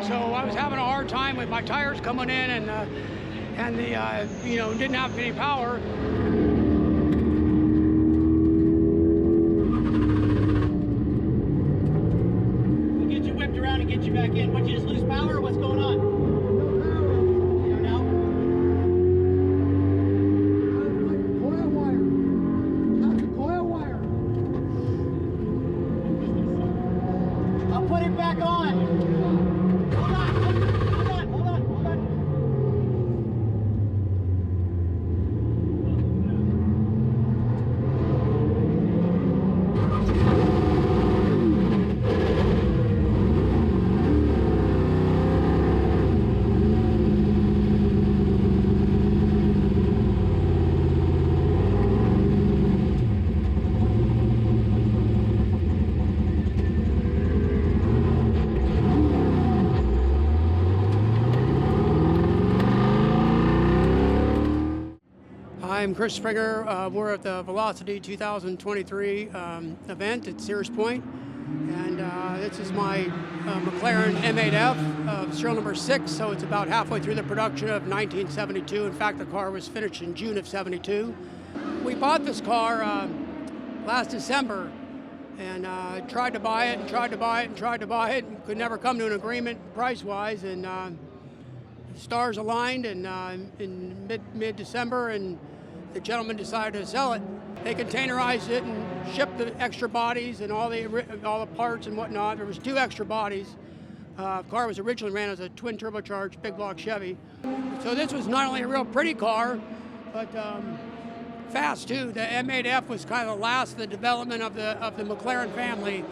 So I was having a hard time with my tires coming in, and the didn't have any power. We'll get you whipped around and get you back in. What, you just lose power or what's going on? No power. You don't know? Like coil wire. That's a coil wire. I'll put it back on. Hold on. I'm Chris Springer. We're at the Velocity 2023 event at Sears Point, and this is my McLaren M8F, serial number 6, so it's about halfway through the production of 1972. In fact, the car was finished in June of 72. We bought this car last December, and tried to buy it, and could never come to an agreement price-wise, and stars aligned, and in mid-December, and the gentleman decided to sell it. They containerized it and shipped the extra bodies and all the parts and whatnot. There was 2 extra bodies. The car was originally ran as a twin turbocharged big block Chevy. So this was not only a real pretty car, but fast too. The M8F was kind of the last of the development of the McLaren family.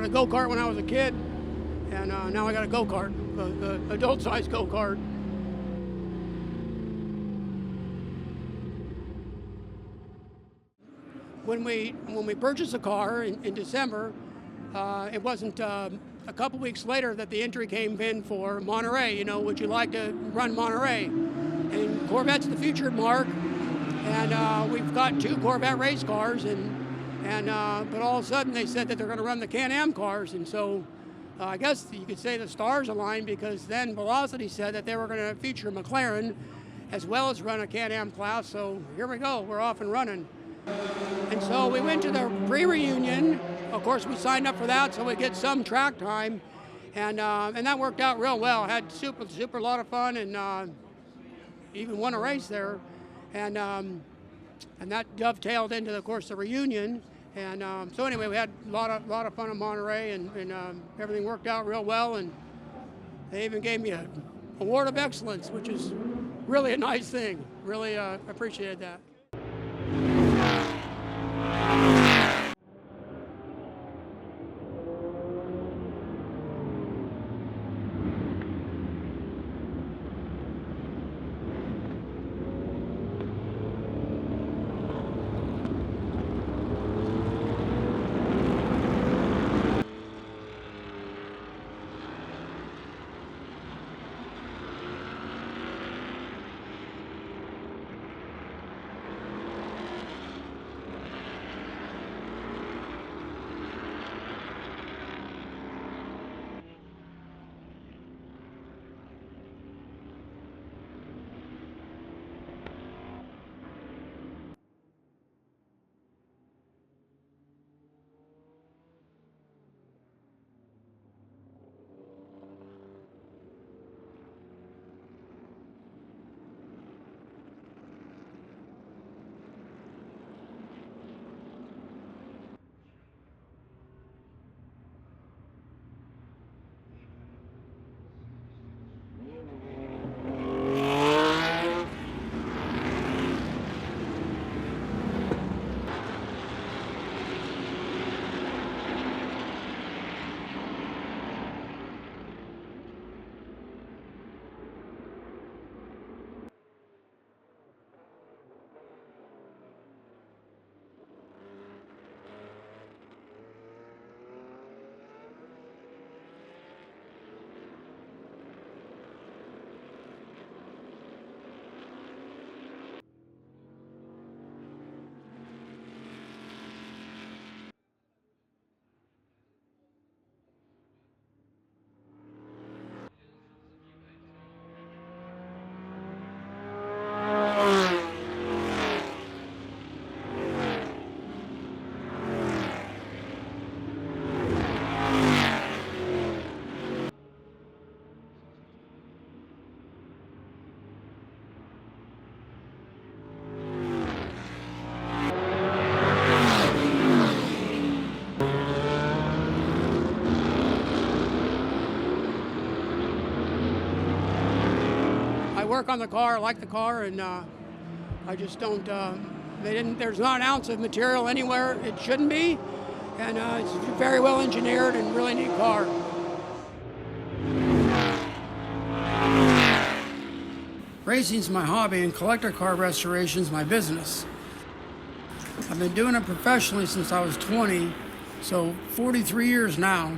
had a go-kart when I was a kid, and now I got a go-kart, the adult-sized go-kart. When we purchased the car in December, it wasn't a couple weeks later that the entry came in for Monterey. You know, would you like to run Monterey? And Corvette's the featured mark, and we've got 2 Corvette race cars, but all of a sudden they said that they're going to run the Can-Am cars, and so I guess you could say the stars aligned, because then Velocity said that they were going to feature McLaren as well as run a Can-Am class. So here we go, we're off and running. And so we went to the pre-reunion. Of course, we signed up for that so we get some track time, and that worked out real well. Had super lot of fun, and even won a race there, and that dovetailed into, of course, the reunion. And so anyway, we had a lot of fun in Monterey, and everything worked out real well. And they even gave me an award of excellence, which is really a nice thing. Really appreciated that. Work on the car, I like the car, and I just don't, there's not an ounce of material anywhere it shouldn't be, and it's very well engineered and really neat car. Racing's my hobby and collector car restoration's my business. I've been doing it professionally since I was 20, so 43 years now.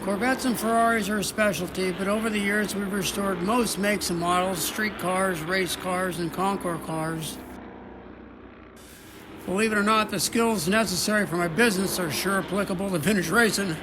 Corvettes and Ferraris are a specialty, but over the years we've restored most makes and models, street cars, race cars, and concours cars. Believe it or not, the skills necessary for my business are sure applicable to vintage racing.